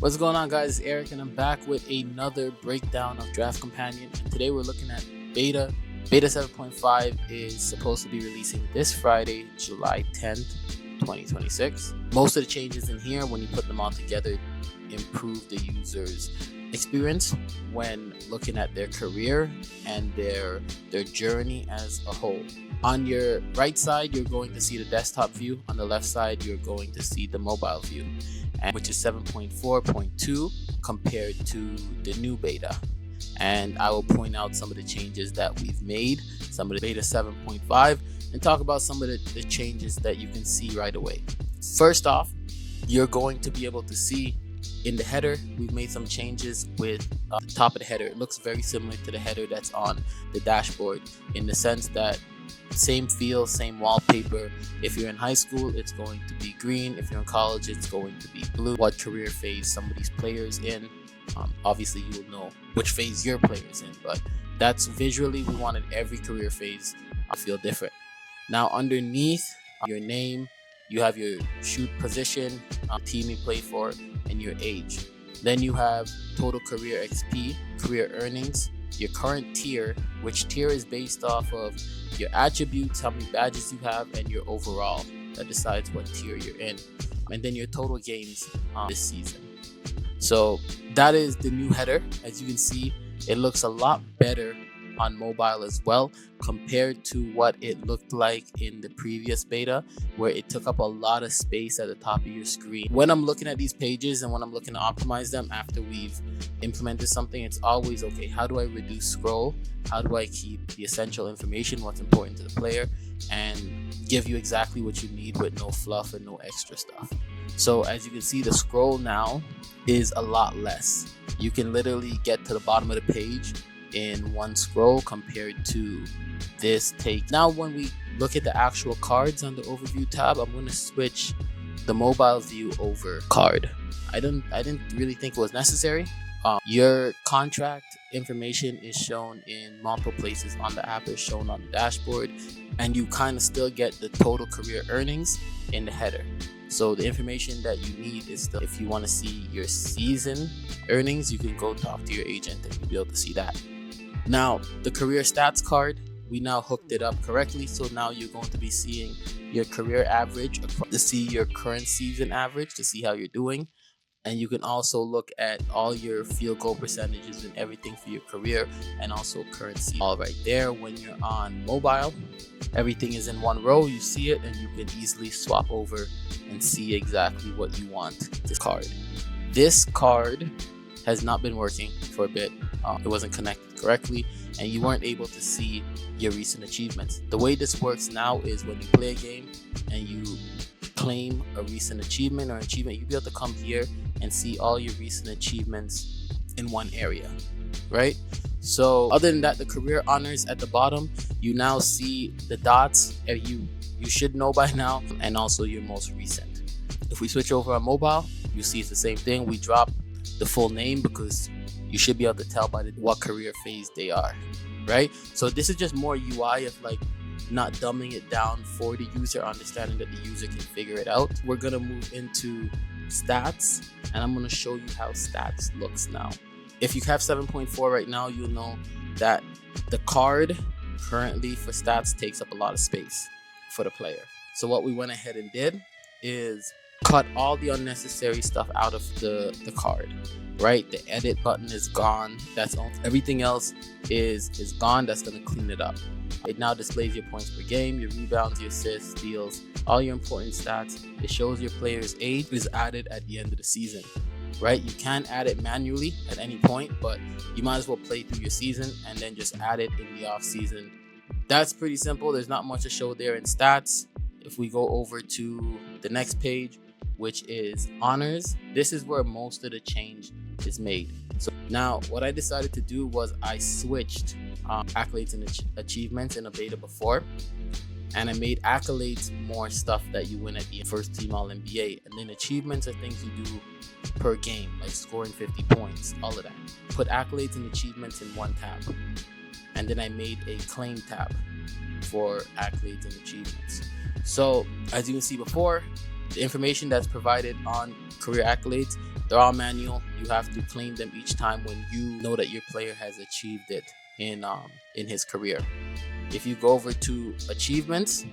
What's going on, guys? It's Eric, and I'm back with another breakdown of Draft Companion. And today we're looking at beta. Beta 7.5 is supposed to be releasing this Friday, July 10th, 2026. Most of the changes in here, when you put them all together, improve the user's experience when looking at their career and their journey as a whole. On your right side, you're going to see the desktop view. On the left side, you're going to see the mobile view, which is 7.4.2 compared to the new beta. And I will point out some of the changes that we've made, some of the beta 7.5, and talk about some of the changes that you can see right away. First off, you're going to be able to see in the header, we've made some changes with the top of the header. It looks very similar to the header that's on the dashboard in the sense that same feel, same wallpaper. If you're in high school, it's going to be green. If you're in college, it's going to be blue. What career phase somebody's player's in. Obviously, you will know which phase your player's in, but that's visually, we wanted every career phase to feel different. Now, underneath your name, you have your shoot position, team you play for, and your age. Then you have total career XP, career earnings, your current tier, which tier is based off of your attributes, how many badges you have, and your overall. That decides what tier you're in. And then your total games this season. So that is the new header. As you can see, it looks a lot better on mobile as well compared to what it looked like in the previous beta, where it took up a lot of space at the top of your screen. When I'm looking at these pages and when I'm looking to optimize them after we've implemented something, it's always okay, how do I reduce scroll? How do I keep the essential information, what's important to the player, and give you exactly what you need with no fluff and no extra stuff? So as you can see, the scroll now is a lot less. You can literally get to the bottom of the page in one scroll compared to this take. Now when we look at the actual cards on the overview tab, I'm going to switch the mobile view over card. I didn't really think it was necessary. Your contract information is shown in multiple places on the app, is shown on the dashboard, and you kind of still get the total career earnings in the header. So the information that you need is still, if you want to see your season earnings, you can go talk to your agent and you'll be able to see that. Now, the career stats card, we now hooked it up correctly. So now you're going to be seeing your career average to see your current season average, to see how you're doing. And you can also look at all your field goal percentages and everything for your career and also current season. All right there. When you're on mobile, everything is in one row. You see it and you can easily swap over and see exactly what you want. This card has not been working for a bit. It wasn't connected correctly and you weren't able to see your recent achievements. The way this works now is when you play a game and you claim a recent achievement or achievement, you'll be able to come here and see all your recent achievements in one area, right? So other than that, the career honors at the bottom, you now see the dots you should know by now, and also your most recent. If we switch over on mobile, you see it's the same thing. We drop the full name because you should be able to tell by what career phase they are, right? So this is just more UI of like not dumbing it down for the user, understanding that the user can figure it out. We're gonna move into stats and I'm gonna show you how stats looks now. If you have 7.4 right now, you'll know that the card currently for stats takes up a lot of space for the player. So what we went ahead and did is cut all the unnecessary stuff out of the card, right? The edit button is gone. That's all. Everything else is gone. That's gonna clean it up. It now displays your points per game, your rebounds, your assists, steals, all your important stats. It shows your player's age is added at the end of the season, right? You can add it manually at any point, but you might as well play through your season and then just add it in the off season. That's pretty simple. There's not much to show there in stats. If we go over to the next page, which is honors, this is where most of the change is made. So now what I decided to do was I switched accolades and achievements in a beta before, and I made accolades more stuff that you win at the first team all NBA, and then achievements are things you do per game, like scoring 50 points, all of that. Put accolades and achievements in one tab, and then I made a claim tab for accolades and achievements. So as you can see before, The information that's provided on career accolades, they're all manual. You have to claim them each time when you know that your player has achieved it in his career. If you go over to achievements,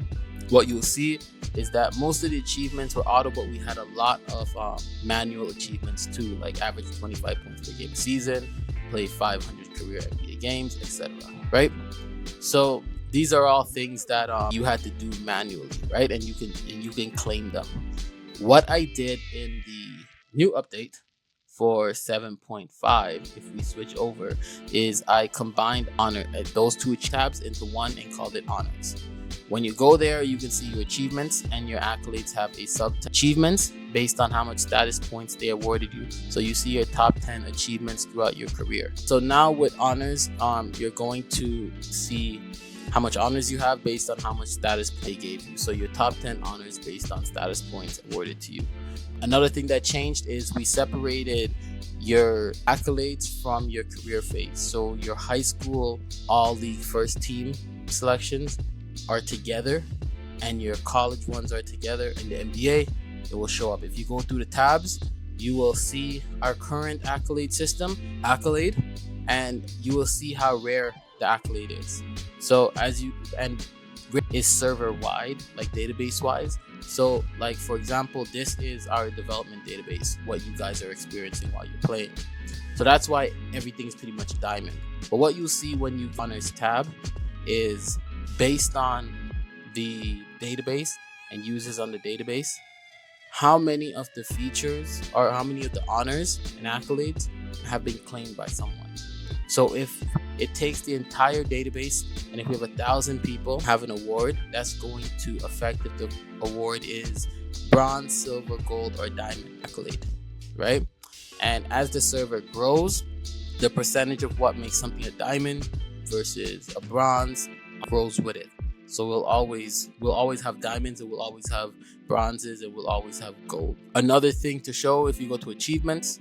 what you'll see is that most of the achievements were auto, but we had a lot of manual achievements too, like average 25 points per game a season, play 500 career NBA games, etc. Right? So these are all things that you had to do manually, right? And you can claim them. What I did in the new update for 7.5, if we switch over, is I combined those two tabs into one and called it honors. When you go there, you can see your achievements, and your accolades have a sub achievements based on how much status points they awarded you. So you see your top 10 achievements throughout your career. So now with honors, you're going to see how much honors you have based on how much status they gave you. So your top 10 honors based on status points awarded to you. Another thing that changed is we separated your accolades from your career phase. So your high school all league first team selections are together, and your college ones are together. In the NBA, it will show up. If you go through the tabs, you will see our current accolade system, accolade, and you will see how rare the accolade is. So is server wide, like database wise. So like, for example, this is our development database, what you guys are experiencing while you're playing. So that's why everything's pretty much diamond. But what you'll see when you honors tab is based on the database and users on the database, how many of the features or how many of the honors and accolades have been claimed by someone. So if it takes the entire database, and if we have 1,000 people have an award, that's going to affect if the award is bronze, silver, gold, or diamond accolade, right? And as the server grows, the percentage of what makes something a diamond versus a bronze grows with it. So we'll always have diamonds, and we'll always have bronzes, and we'll always have gold. Another thing to show, if you go to achievements,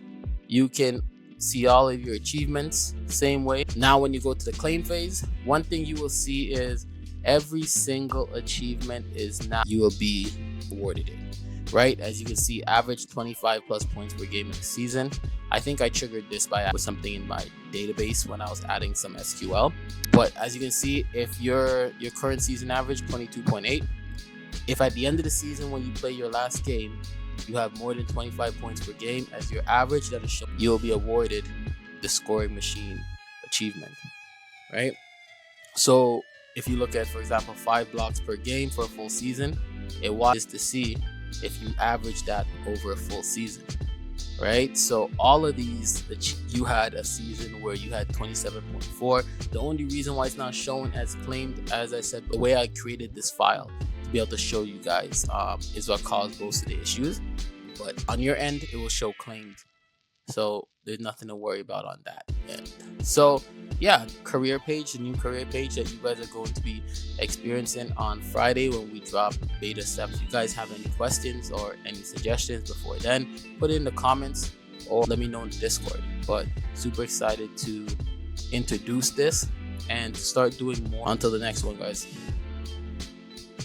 you can see all of your achievements same way. Now when you go to the claim phase, one thing you will see is every single achievement is now you will be awarded it, right? As you can see, average 25 plus points per game in the season. I think I triggered this by adding something in my database when I was adding some SQL. But as you can see, if your current season average 22.8, if at the end of the season when you play your last game, you have more than 25 points per game as your average, that is shown, you will be awarded the scoring machine achievement, right? So if you look at, for example, 5 blocks per game for a full season, it watches to see if you average that over a full season, right? So all of these, you had a season where you had 27.4. The only reason why it's not shown as claimed, as I said, the way I created this file to be able to show you guys is what caused most of the issues. But on your end, it will show claimed. So there's nothing to worry about on that end. So yeah, career page, the new career page that you guys are going to be experiencing on Friday when we drop beta 7. If you guys have any questions or any suggestions before then, put it in the comments or let me know in the Discord. But super excited to introduce this and start doing more. Until the next one, guys.